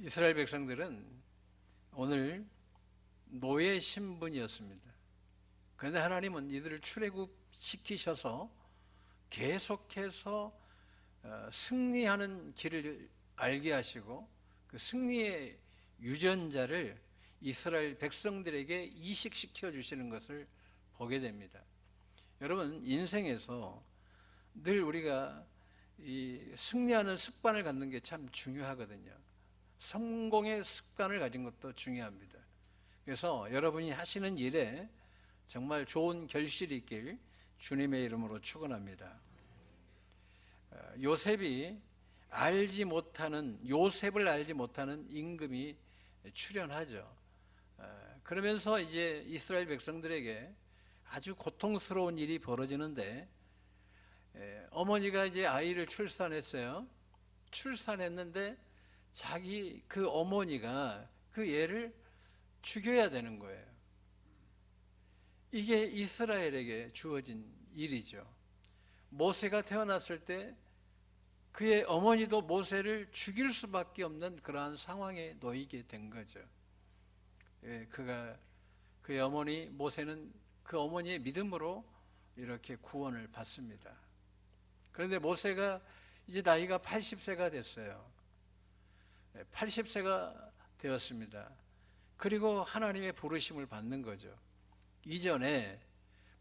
이스라엘 백성들은 오늘 노예 신분이었습니다. 그런데 하나님은 이들을 출애굽시키셔서 계속해서 승리하는 길을 알게 하시고 그 승리의 유전자를 이스라엘 백성들에게 이식시켜 주시는 것을 보게 됩니다. 여러분, 인생에서 늘 우리가 이 승리하는 습관을 갖는 게 참 중요하거든요. 성공의 습관을 가진 것도 중요합니다. 그래서 여러분이 하시는 일에 정말 좋은 결실이 있길 주님의 이름으로 축원합니다. 요셉을 알지 못하는 임금이 출현하죠. 그러면서 이제 이스라엘 백성들에게 아주 고통스러운 일이 벌어지는데, 어머니가 이제 아이를 출산했어요. 출산했는데 그 어머니가 그 애를 죽여야 되는 거예요. 이게 이스라엘에게 주어진 일이죠. 모세가 태어났을 때 그의 어머니도 모세를 죽일 수밖에 없는 그러한 상황에 놓이게 된 거죠. 그의 어머니 모세는 그 어머니의 믿음으로 이렇게 구원을 받습니다. 그런데 모세가 이제 나이가 80세가 됐어요. 80세가 되었습니다. 그리고 하나님의 부르심을 받는 거죠. 이전에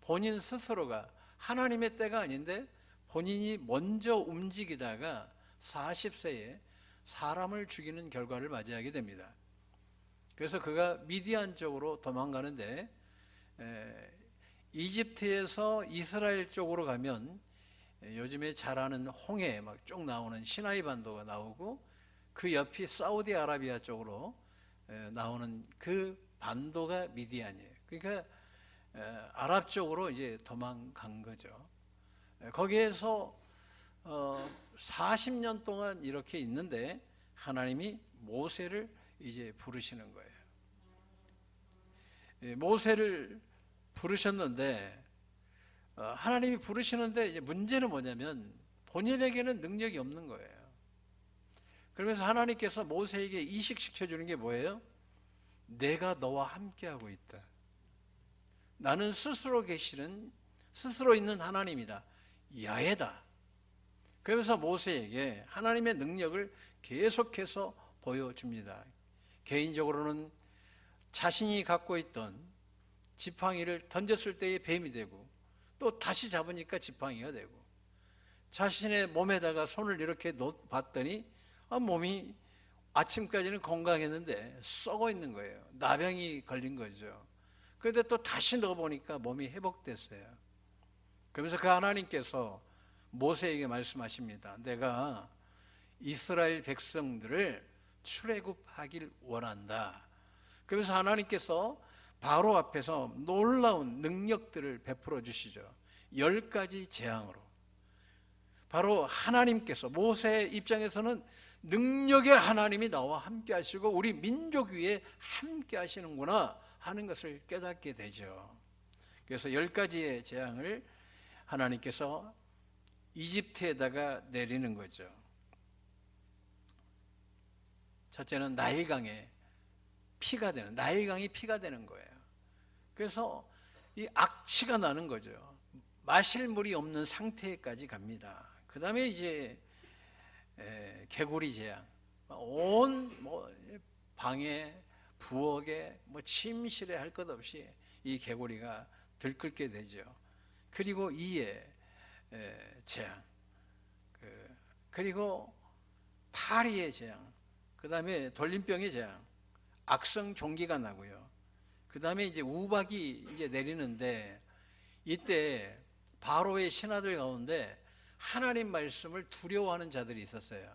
본인 스스로가 하나님의 때가 아닌데 본인이 먼저 움직이다가 40세에 사람을 죽이는 결과를 맞이하게 됩니다. 그래서 그가 미디안 쪽으로 도망가는데, 이집트에서 이스라엘 쪽으로 가면 요즘에 잘 아는 홍해 막 쭉 나오는 시나이 반도가 나오고, 그 옆이 사우디아라비아 쪽으로 나오는 그 반도가 미디안이에요. 그러니까 아랍 쪽으로 이제 도망간 거죠. 거기에서 40년 동안 이렇게 있는데 하나님이 모세를 이제 부르시는 거예요. 모세를 부르셨는데, 하나님이 부르시는데 이제 문제는 뭐냐면 본인에게는 능력이 없는 거예요. 그러면서 하나님께서 모세에게 이식시켜 주는 게 뭐예요? 내가 너와 함께하고 있다. 나는 스스로 있는 하나님이다. 야훼다. 그러면서 모세에게 하나님의 능력을 계속해서 보여줍니다. 개인적으로는 자신이 갖고 있던 지팡이를 던졌을 때의 뱀이 되고, 또 다시 잡으니까 지팡이가 되고, 자신의 몸에다가 손을 이렇게 봤더니 몸이 아침까지는 건강했는데 썩어 있는 거예요. 나병이 걸린 거죠. 그런데 또 다시 넣어보니까 몸이 회복됐어요. 그러면서 그 하나님께서 모세에게 말씀하십니다. 내가 이스라엘 백성들을 출애굽하길 원한다. 그래서 하나님께서 바로 앞에서 놀라운 능력들을 베풀어 주시죠. 10가지 재앙으로. 바로 하나님께서, 모세의 입장에서는 능력의 하나님이 나와 함께 하시고 우리 민족 위에 함께 하시는구나 하는 것을 깨닫게 되죠. 그래서 10가지의 재앙을 하나님께서 이집트에다가 내리는 거죠. 첫째는 나일강이 피가 되는 거예요. 그래서 이 악취가 나는 거죠. 마실 물이 없는 상태까지 갑니다. 그 다음에 이제 개구리 재앙, 온 방에 부엌에 침실에 할 것 없이 이 개구리가 들끓게 되죠. 그리고 이의 재앙, 그리고 파리의 재앙, 그 다음에 돌림병의 재앙, 악성 종기가 나고요. 그 다음에 이제 우박이 이제 내리는데, 이때 바로의 신하들 가운데 하나님 말씀을 두려워하는 자들이 있었어요.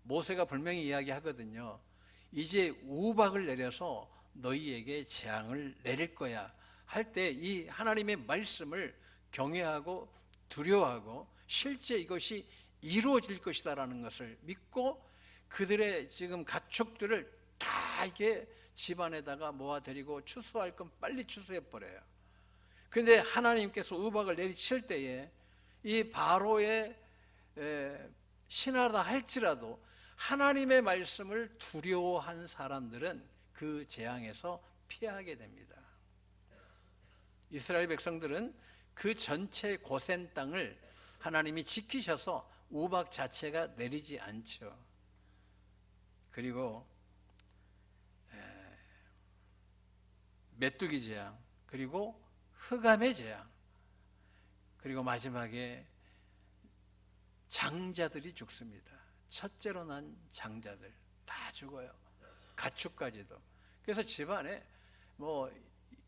모세가 분명히 이야기하거든요. 이제 우박을 내려서 너희에게 재앙을 내릴 거야 할 때 이 하나님의 말씀을 경외하고 두려워하고 실제 이것이 이루어질 것이다라는 것을 믿고 그들의 지금 가축들을 다 이게 집안에다가 모아들이고 추수할 건 빨리 추수해 버려요. 그런데 하나님께서 우박을 내리칠 때에 이 바로의 신하다 할지라도 하나님의 말씀을 두려워한 사람들은 그 재앙에서 피하게 됩니다. 이스라엘 백성들은 그 전체 고센 땅을 하나님이 지키셔서 우박 자체가 내리지 않죠. 그리고 메뚜기 재앙, 그리고 흑암의 재앙, 그리고 마지막에 장자들이 죽습니다. 첫째로 난 장자들 다 죽어요. 가축까지도. 그래서 집안에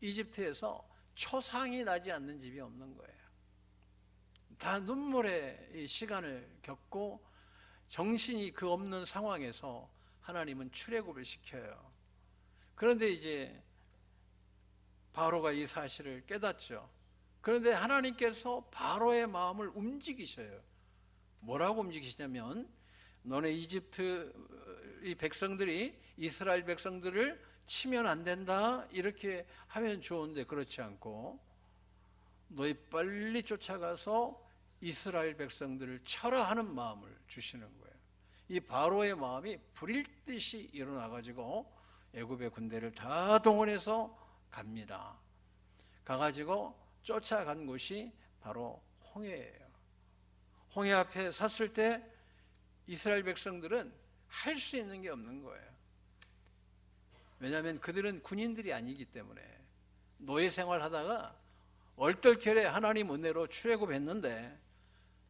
이집트에서 초상이 나지 않는 집이 없는 거예요. 다 눈물의 시간을 겪고 정신이 그 없는 상황에서 하나님은 출애굽을 시켜요. 그런데 이제 바로가 이 사실을 깨닫죠. 그런데 하나님께서 바로의 마음을 움직이셔요. 뭐라고 움직이시냐면, 너네 이집트 이 백성들이 이스라엘 백성들을 치면 안 된다 이렇게 하면 좋은데 그렇지 않고, 너희 빨리 쫓아가서 이스라엘 백성들을 쳐라 하는 마음을 주시는 거예요. 이 바로의 마음이 불일 듯이 일어나가지고 애굽의 군대를 다 동원해서 갑니다. 가가지고 쫓아간 곳이 바로 홍해예요. 홍해 앞에 섰을 때 이스라엘 백성들은 할 수 있는 게 없는 거예요. 왜냐하면 그들은 군인들이 아니기 때문에. 노예 생활하다가 얼떨결에 하나님 은혜로 출애굽했는데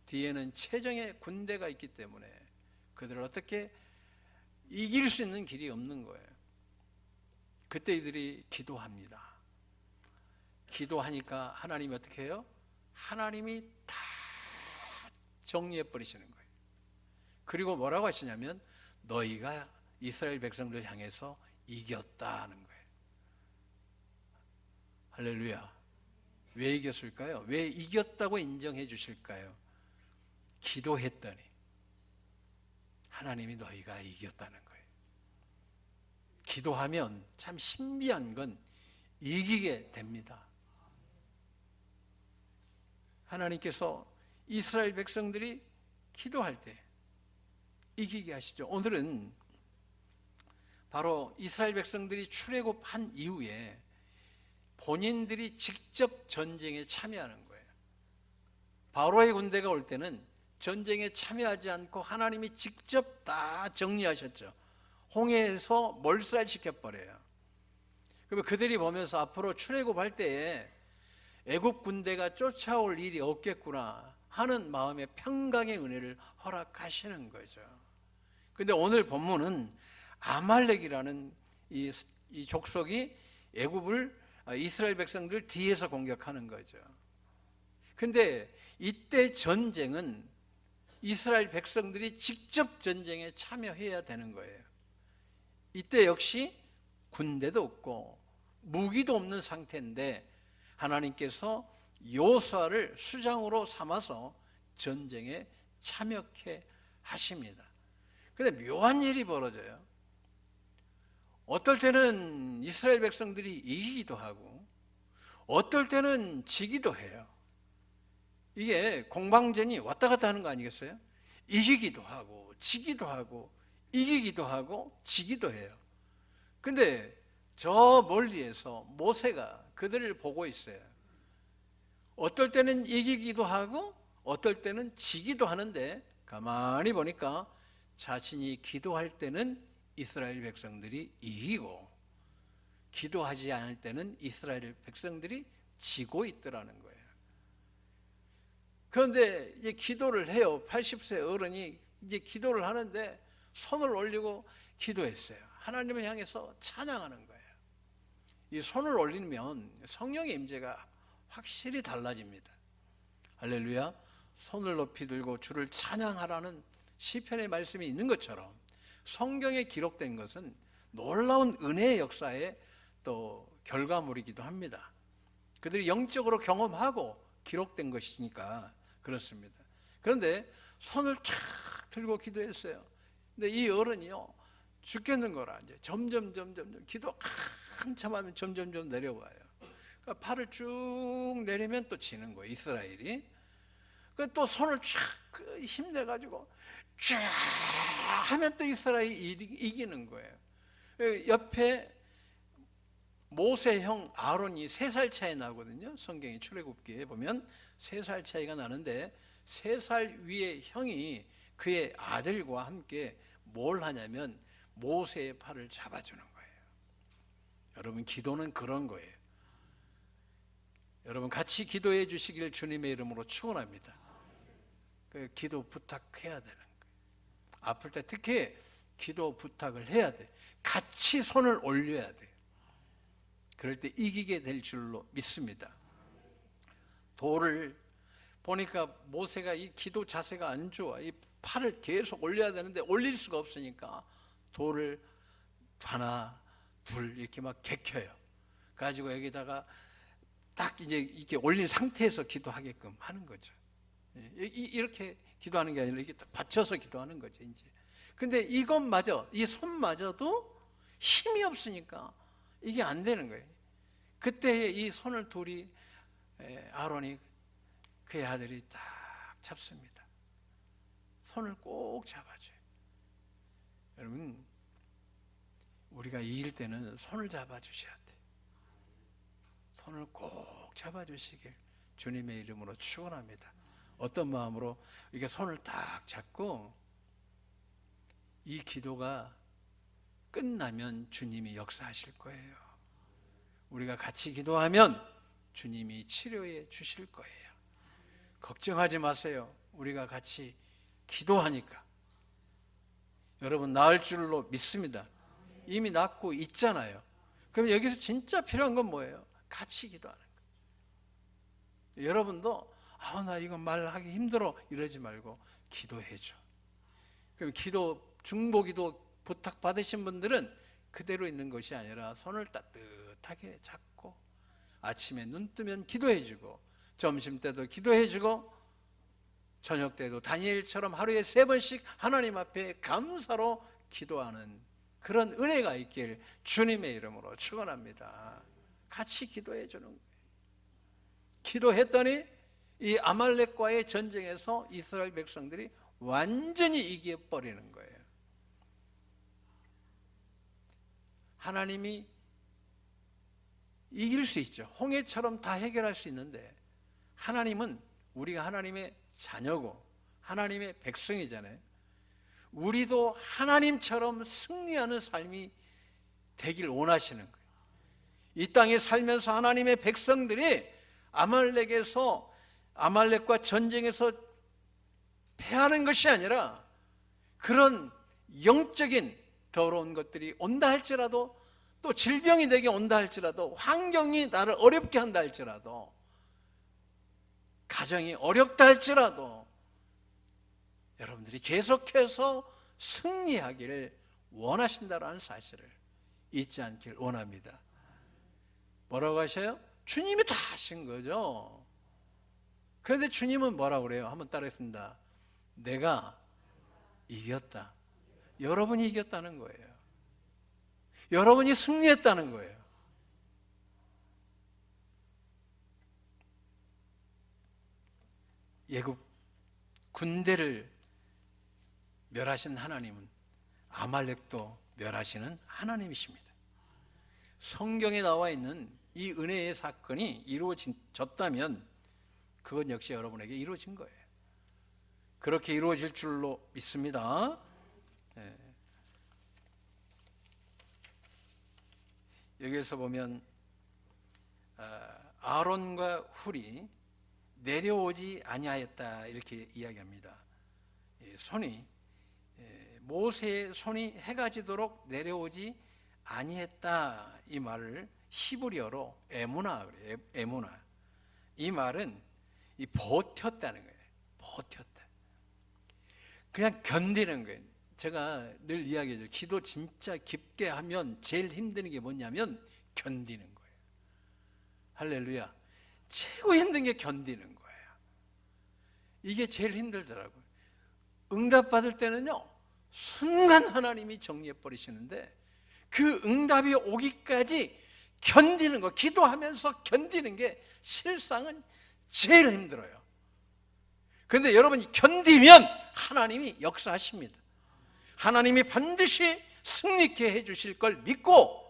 뒤에는 최정의 군대가 있기 때문에 그들을 어떻게 이길 수 있는 길이 없는 거예요. 그때 이들이 기도합니다. 기도하니까 하나님이 어떻게 해요? 하나님이 다 정리해 버리시는 거예요. 그리고 뭐라고 하시냐면, 너희가 이스라엘 백성들 향해서 이겼다는 거예요. 할렐루야. 왜 이겼을까요? 왜 이겼다고 인정해 주실까요? 기도했더니 하나님이 너희가 이겼다는 거예요. 기도하면 참 신비한 건 이기게 됩니다. 하나님께서 이스라엘 백성들이 기도할 때 이기게 하시죠. 오늘은 바로 이스라엘 백성들이 출애굽한 이후에 본인들이 직접 전쟁에 참여하는 거예요. 바로의 군대가 올 때는 전쟁에 참여하지 않고 하나님이 직접 다 정리하셨죠. 홍해에서 몰살시켜버려요. 그러면 그들이 보면서 앞으로 출애굽할 때에 애굽 군대가 쫓아올 일이 없겠구나 하는 마음의 평강의 은혜를 허락하시는 거죠. 그런데 오늘 본문은 아말렉이라는 이 족속이 애굽을 이스라엘 백성들 뒤에서 공격하는 거죠. 근데 이때 전쟁은 이스라엘 백성들이 직접 전쟁에 참여해야 되는 거예요. 이때 역시 군대도 없고 무기도 없는 상태인데 하나님께서 요수아를 수장으로 삼아서 전쟁에 참여케 하십니다. 그런데 묘한 일이 벌어져요. 어떨 때는 이스라엘 백성들이 이기기도 하고 어떨 때는 지기도 해요. 이게 공방전이 왔다 갔다 하는 거 아니겠어요? 이기기도 하고 지기도 하고 이기기도 하고 지기도 해요. 근데 저 멀리에서 모세가 그들을 보고 있어요. 어떨 때는 이기기도 하고 어떨 때는 지기도 하는데 가만히 보니까 자신이 기도할 때는 이스라엘 백성들이 이기고 기도하지 않을 때는 이스라엘 백성들이 지고 있더라는 거예요. 그런데 이제 기도를 해요. 80세 어른이 이제 기도를 하는데 손을 올리고 기도했어요. 하나님을 향해서 찬양하는 거예요. 이 손을 올리면 성령의 임재가 확실히 달라집니다. 할렐루야. 손을 높이 들고 주를 찬양하라는 시편의 말씀이 있는 것처럼 성경에 기록된 것은 놀라운 은혜의 역사의 또 결과물이기도 합니다. 그들이 영적으로 경험하고 기록된 것이니까 그렇습니다. 그런데 손을 쫙 들고 기도했어요. 근데 이 어른이요 죽겠는 거라 이제 점점 기도 한참 하면 점점 내려와요. 그러니까 팔을 쭉 내리면 또 지는 거예요. 이스라엘이. 또 손을 쫙 힘내 가지고 쫙 하면 또 이스라엘이 이기는 거예요. 옆에 모세 형 아론이 3살 차이 나거든요. 성경의 출애굽기에 보면 3살 차이가 나는데 3살 위의 형이 그의 아들과 함께 뭘 하냐면 모세의 팔을 잡아주는 거예요. 여러분, 기도는 그런 거예요. 여러분, 같이 기도해 주시길 주님의 이름으로 축원합니다. 그 기도 부탁해야 되는 거예요. 아플 때 특히 기도 부탁을 해야 돼. 같이 손을 올려야 돼. 그럴 때 이기게 될 줄로 믿습니다. 돌을 보니까 모세가 이 기도 자세가 안 좋아. 이 팔을 계속 올려야 되는데 올릴 수가 없으니까 돌을 하나 둘 이렇게 막 개켜요. 가지고 여기다가 딱 이제 이렇게 올린 상태에서 기도하게끔 하는 거죠. 이렇게 기도하는 게 아니라 이렇게 받쳐서 기도하는 거죠. 이제 근데 이것마저, 이 손마저도 힘이 없으니까 이게 안 되는 거예요. 그때 이 손을 둘이 아론이 그의 아들이 딱 잡습니다. 손을 꼭 잡아줘요. 여러분, 우리가 이길 때는 손을 잡아주셔야 돼요. 손을 꼭 잡아주시길 주님의 이름으로 축원합니다. 어떤 마음으로 이게 손을 딱 잡고 이 기도가 끝나면 주님이 역사하실 거예요. 우리가 같이 기도하면 주님이 치료해 주실 거예요. 걱정하지 마세요. 우리가 같이 기도하니까 여러분 나을 줄로 믿습니다. 이미 낫고 있잖아요. 그럼 여기서 진짜 필요한 건 뭐예요? 같이 기도하는 거예요. 여러분도 나 이거 말하기 힘들어 이러지 말고 기도해줘. 그럼 중보기도 부탁받으신 분들은 그대로 있는 것이 아니라 손을 따뜻하게 잡고 아침에 눈 뜨면 기도해주고 점심 때도 기도해주고 저녁 때도 다니엘처럼 하루에 3번씩 하나님 앞에 감사로 기도하는 그런 은혜가 있길 주님의 이름으로 축원합니다. 같이 기도해 주는 거예요. 기도했더니 이 아말렉과의 전쟁에서 이스라엘 백성들이 완전히 이겨버리는 거예요. 하나님이 이길 수 있죠. 홍해처럼 다 해결할 수 있는데 하나님은 우리가 하나님의 자녀고 하나님의 백성이잖아요. 우리도 하나님처럼 승리하는 삶이 되길 원하시는 거예요. 이 땅에 살면서 하나님의 백성들이 아말렉과 전쟁에서 패하는 것이 아니라 그런 영적인 더러운 것들이 온다 할지라도 또 질병이 내게 온다 할지라도 환경이 나를 어렵게 한다 할지라도 가정이 어렵다 할지라도 여러분들이 계속해서 승리하기를 원하신다라는 사실을 잊지 않길 원합니다. 뭐라고 하셔요? 주님이 다 하신 거죠. 그런데 주님은 뭐라고 그래요? 한번 따라했습니다. 내가 이겼다. 여러분이 이겼다는 거예요. 여러분이 승리했다는 거예요. 예굽 군대를 멸하신 하나님은 아말렉도 멸하시는 하나님이십니다. 성경에 나와 있는 이 은혜의 사건이 이루어졌다면 그건 역시 여러분에게 이루어진 거예요. 그렇게 이루어질 줄로 믿습니다. 네. 여기에서 보면 아론과 훌이 내려오지 아니하였다 이렇게 이야기합니다. 모세의 손이 해가 지도록 내려오지 아니했다 이 말을 히브리어로 에무나 그래요. 에무나. 이 말은 버텼다는 거예요. 버텼다. 그냥 견디는 거예요. 제가 늘 이야기하죠. 기도 진짜 깊게 하면 제일 힘든 게 뭐냐면 견디는 거예요. 할렐루야. 최고 힘든 게 견디는 거예요. 이게 제일 힘들더라고요. 응답받을 때는요, 순간 하나님이 정리해 버리시는데 그 응답이 오기까지 견디는 거, 기도하면서 견디는 게 실상은 제일 힘들어요. 그런데 여러분이 견디면 하나님이 역사하십니다. 하나님이 반드시 승리케 해주실 걸 믿고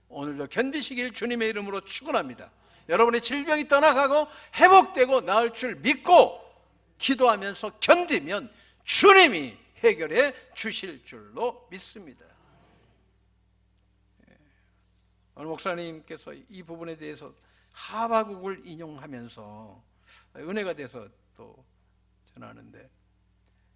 오늘도 견디시길 주님의 이름으로 축원합니다. 여러분의 질병이 떠나가고 회복되고 나을 줄 믿고 기도하면서 견디면 주님이 해결해 주실 줄로 믿습니다. 오늘 목사님께서 이 부분에 대해서 하바국을 인용하면서 은혜가 돼서 또 전하는데,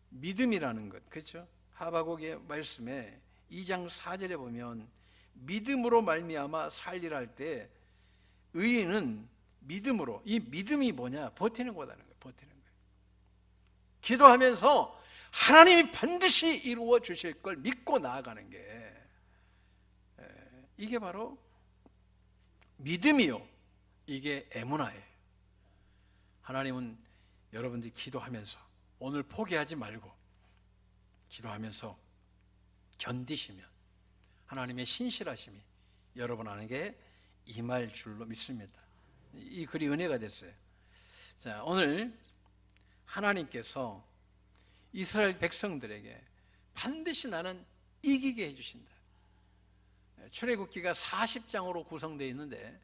믿음이라는 것, 그렇죠? 하바국의 말씀에 2장 4절에 보면 믿음으로 말미암아 살리라 할 때 의인은 믿음으로, 이 믿음이 뭐냐? 버티는 거라는 거예요. 버티는 거예요. 기도하면서 하나님이 반드시 이루어 주실 걸 믿고 나아가는 게, 이게 바로 믿음이요, 이게 에무나예요. 하나님은 여러분들이 기도하면서 오늘 포기하지 말고 기도하면서 견디시면 하나님의 신실하심이 여러분 안에 임할 줄로 믿습니다. 이 글이 은혜가 됐어요. 자, 오늘 하나님께서 이스라엘 백성들에게 반드시 나는 이기게 해주신다. 출애굽기가 40장으로 구성되어 있는데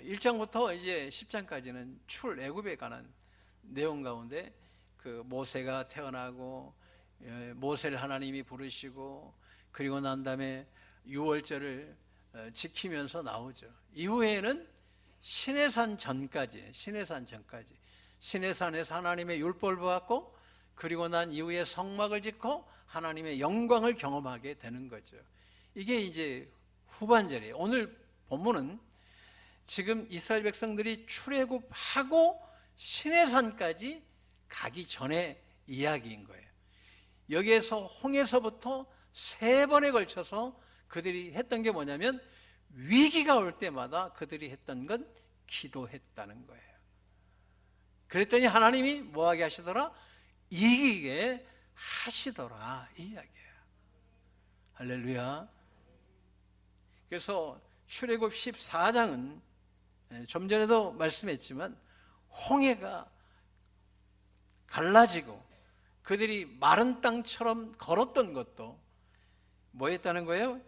1장부터 이제 10장까지는 출애굽에 관한 내용 가운데 그 모세가 태어나고 모세를 하나님이 부르시고 그리고 난 다음에 유월절을 지키면서 나오죠. 이후에는 시내산 전까지 시내산에서 하나님의 율법을 받고 그리고 난 이후에 성막을 짓고 하나님의 영광을 경험하게 되는 거죠. 이게 이제 후반절이에요. 오늘 본문은 지금 이스라엘 백성들이 출애굽하고 시내산까지 가기 전에 이야기인 거예요. 여기에서 홍해서부터 3번에 걸쳐서 그들이 했던 게 뭐냐면 위기가 올 때마다 그들이 했던 건 기도했다는 거예요. 그랬더니 하나님이 뭐하게 하시더라? 이기게 하시더라, 이 이야기예요. 할렐루야. 그래서 출애굽 14장은 좀 전에도 말씀했지만 홍해가 갈라지고 그들이 마른 땅처럼 걸었던 것도 뭐 했다는 거예요?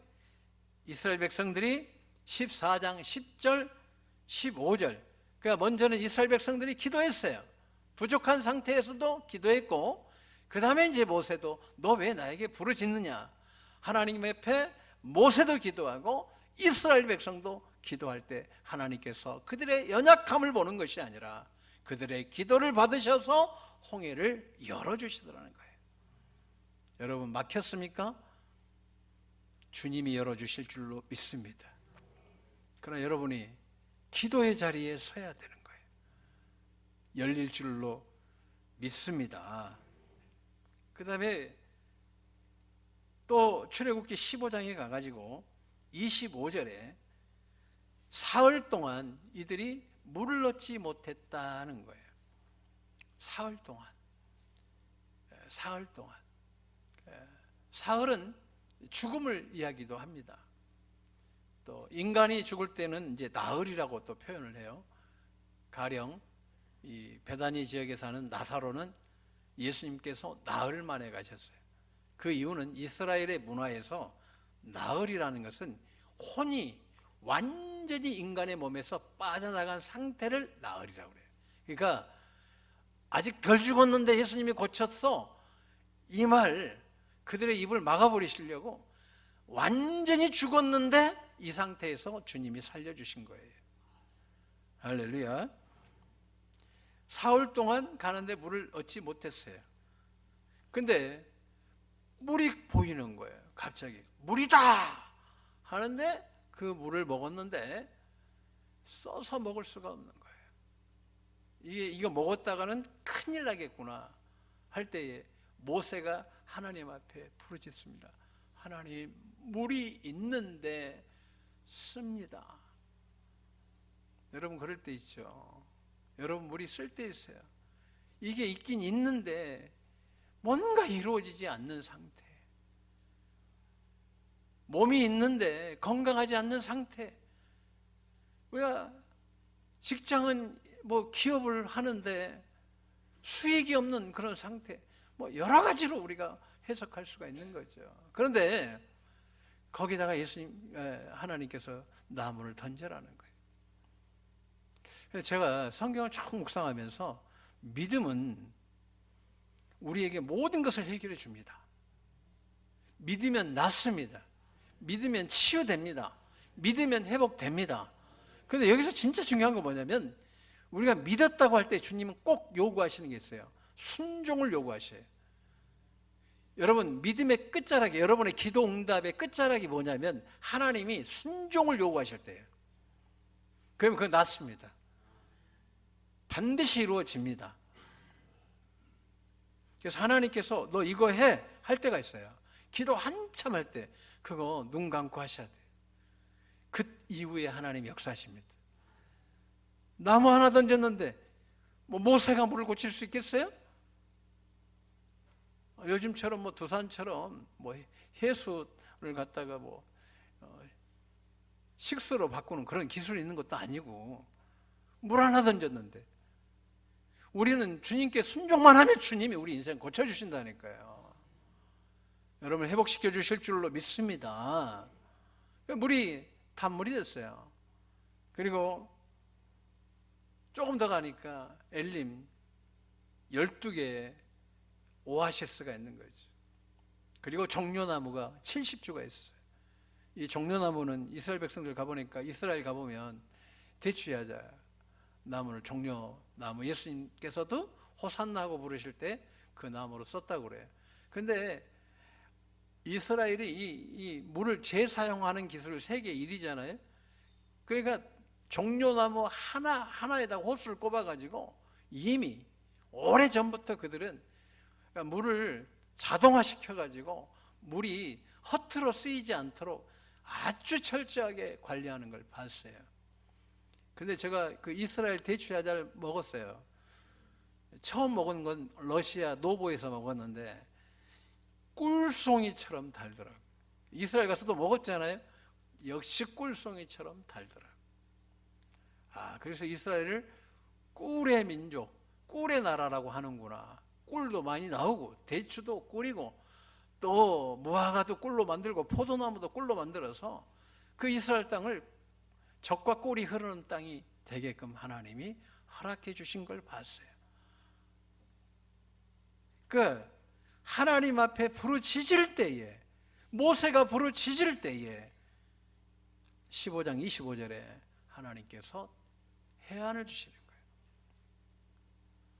이스라엘 백성들이 14장 10절 15절, 그러니까 먼저는 이스라엘 백성들이 기도했어요. 부족한 상태에서도 기도했고 그 다음에 이제 모세도 너 왜 나에게 부르짖느냐, 하나님 앞에 모세도 기도하고 이스라엘 백성도 기도할 때 하나님께서 그들의 연약함을 보는 것이 아니라 그들의 기도를 받으셔서 홍해를 열어주시더라는 거예요. 여러분, 막혔습니까? 주님이 열어주실 줄로 믿습니다. 그러나 여러분이 기도의 자리에 서야 되는 거예요. 열릴 줄로 믿습니다. 그 다음에 또 출애굽기 15장에 가가지고 25절에 사흘 동안 이들이 물을 얻지 못했다는 거예요. 사흘 동안. 사흘은 죽음을 이야기도 합니다. 또 인간이 죽을 때는 이제 나흘이라고 또 표현을 해요. 가령 이 베다니 지역에 사는 나사로는 예수님께서 나흘 만에 가셨어요. 그 이유는 이스라엘의 문화에서 나흘이라는 것은 혼이 완전히 인간의 몸에서 빠져나간 상태를 나흘이라고 그래요. 그러니까 아직 덜 죽었는데 예수님이 고쳤어, 이 말 그들의 입을 막아버리시려고 완전히 죽었는데 이 상태에서 주님이 살려주신 거예요. 할렐루야. 사흘 동안 가는데 물을 얻지 못했어요. 근데 물이 보이는 거예요. 갑자기 물이다 하는데 그 물을 먹었는데 써서 먹을 수가 없는 거예요. 이거 먹었다가는 큰일 나겠구나 할 때에 모세가 하나님 앞에 부르짖습니다. 하나님, 물이 있는데 씁니다. 여러분 그럴 때 있죠. 여러분 물이 쓸 때 있어요. 이게 있긴 있는데 뭔가 이루어지지 않는 상태, 몸이 있는데 건강하지 않는 상태. 우리가 직장은 뭐 기업을 하는데 수익이 없는 그런 상태, 뭐 여러 가지로 우리가 해석할 수가 있는 거죠. 그런데 거기다가 하나님께서 나무를 던져라는 거예요. 그래서 제가 성경을 쭉 묵상하면서 믿음은 우리에게 모든 것을 해결해 줍니다. 믿으면 낫습니다. 믿으면 치유됩니다. 믿으면 회복됩니다. 그런데 여기서 진짜 중요한 건 뭐냐면 우리가 믿었다고 할 때 주님은 꼭 요구하시는 게 있어요. 순종을 요구하셔요. 여러분, 믿음의 끝자락이, 여러분의 기도 응답의 끝자락이 뭐냐면 하나님이 순종을 요구하실 때예요. 그러면 그건 낫습니다. 반드시 이루어집니다. 그래서 하나님께서 너 이거 해 할 때가 있어요. 기도 한참 할 때 그거 눈 감고 하셔야 돼요. 그 이후에 하나님 역사하십니다. 나무 하나 던졌는데 뭐 모세가 물을 고칠 수 있겠어요? 요즘처럼 뭐 두산처럼 뭐 해수를 갖다가 뭐 식수로 바꾸는 그런 기술이 있는 것도 아니고 물 하나 던졌는데 우리는 주님께 순종만 하면 주님이 우리 인생 고쳐주신다니까요. 여러분 회복시켜 주실 줄로 믿습니다. 물이 단물이 됐어요. 그리고 조금 더 가니까 엘림 12개의 오아시스가 있는 거죠. 그리고 종려나무가 70주가 있었어요. 이 종려나무는 이스라엘 백성들 가보니까 이스라엘 가보면 대추야자 나무를 종려나무, 예수님께서도 호산나하고 부르실 때 그 나무로 썼다고 그래요. 근데 이스라엘이 이 물을 재사용하는 기술을 세계 1위잖아요. 그러니까 종려나무 하나에다 호수를 꼽아가지고 이미 오래전부터 그들은 물을 자동화시켜가지고 물이 허투루 쓰이지 않도록 아주 철저하게 관리하는 걸 봤어요. 근데 제가 그 이스라엘 대추야자를 먹었어요. 처음 먹은 건 러시아 노보에서 먹었는데 꿀송이처럼 달더라고요. 이스라엘 가서도 먹었잖아요. 역시 꿀송이처럼 달더라고요. 그래서 이스라엘을 꿀의 민족, 꿀의 나라라고 하는구나. 꿀도 많이 나오고 대추도 꿀이고 또 무화과도 꿀로 만들고 포도나무도 꿀로 만들어서 그 이스라엘 땅을 젖과 꿀이 흐르는 땅이 되게끔 하나님이 허락해 주신 걸 봤어요. 하나님 앞에 부르짖을 때에, 모세가 부르짖을 때에 15장 25절에 하나님께서 해안을 주시는 거예요.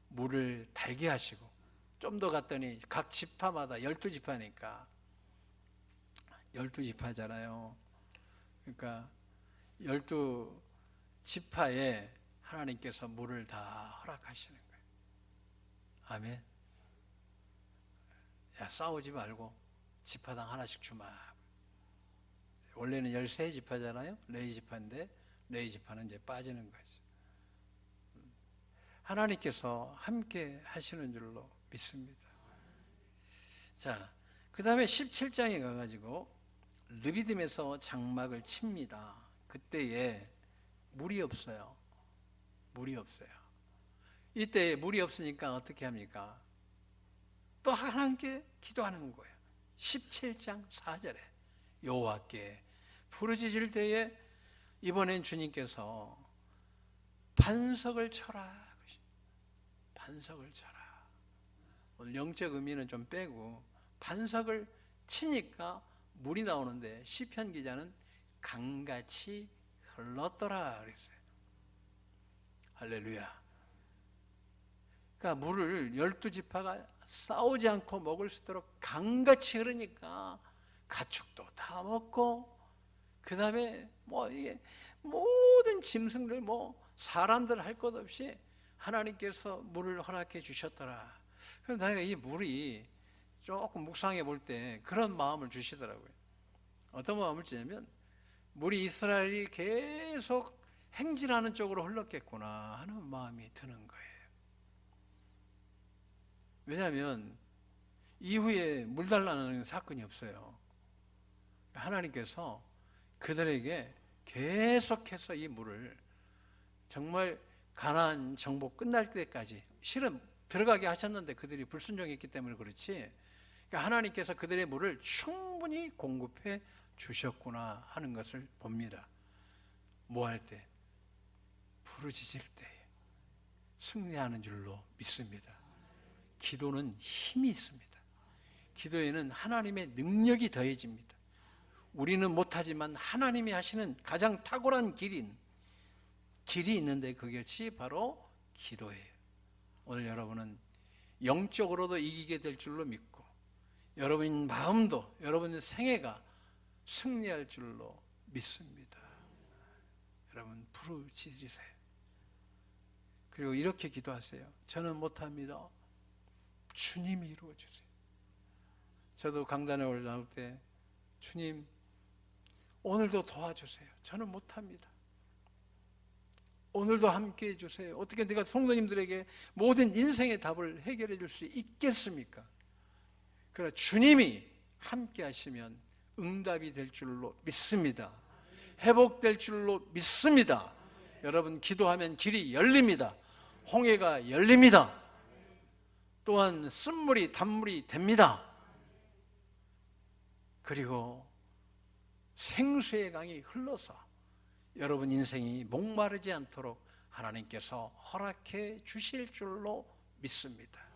물을 달게 하시고, 좀 더 갔더니 각 지파마다 12지파니까 12지파잖아요. 그러니까 12지파에 하나님께서 물을 다 허락하시는 거예요. 아멘. 야, 싸우지 말고 지파당 하나씩 주마. 원래는 13지파잖아요. 레위지파인데 레위지파는 이제 빠지는 거죠. 하나님께서 함께 하시는 줄로 믿습니다. 자, 그 다음에 17장에 가가지고 르비딤에서 장막을 칩니다. 그때에 물이 없어요. 물이 없어요. 이때 물이 없으니까 어떻게 합니까? 또 하나님께 기도하는 거예요. 17장 4절에 여호와께 부르짖을 때에 이번엔 주님께서 반석을 쳐라. 반석을 쳐라. 오늘 영적 의미는 좀 빼고 반석을 치니까 물이 나오는데 시편 기자는 강같이 흘렀더라 그랬어요. 할렐루야. 그러니까 물을 12지파가 싸우지 않고 먹을 수 있도록 강같이 흐르니까 가축도 다 먹고, 그 다음에 뭐 이게 모든 짐승들 뭐 사람들 할 것 없이 하나님께서 물을 허락해 주셨더라. 그래서 내가 이 물이 조금 묵상해 볼 때 그런 마음을 주시더라고요. 어떤 마음을 주냐면 물이 이스라엘이 계속 행진하는 쪽으로 흘렀겠구나 하는 마음이 드는 거예요. 왜냐하면 이후에 물 달라는 사건이 없어요. 하나님께서 그들에게 계속해서 이 물을 정말 가나안 정복 끝날 때까지, 실은 들어가게 하셨는데 그들이 불순종했기 때문에 그렇지, 그러니까 하나님께서 그들의 물을 충분히 공급해 주셨구나 하는 것을 봅니다. 뭐 할 때? 부르짖을 때 승리하는 줄로 믿습니다. 기도는 힘이 있습니다. 기도에는 하나님의 능력이 더해집니다. 우리는 못하지만 하나님이 하시는 가장 탁월한 길이 있는데 그것이 바로 기도예요. 오늘 여러분은 영적으로도 이기게 될 줄로 믿고 여러분 마음도 여러분의 생애가 승리할 줄로 믿습니다. 여러분 부르짖으세요. 그리고 이렇게 기도하세요. 저는 못합니다. 주님이 이루어주세요. 저도 강단에 올라올 때 주님 오늘도 도와주세요. 저는 못합니다. 오늘도 함께 해주세요. 어떻게 내가 성도님들에게 모든 인생의 답을 해결해 줄 수 있겠습니까? 그러나 주님이 함께 하시면 응답이 될 줄로 믿습니다. 회복될 줄로 믿습니다. 여러분 기도하면 길이 열립니다. 홍해가 열립니다. 또한 쓴물이 단물이 됩니다. 그리고 생수의 강이 흘러서 여러분 인생이 목마르지 않도록 하나님께서 허락해 주실 줄로 믿습니다.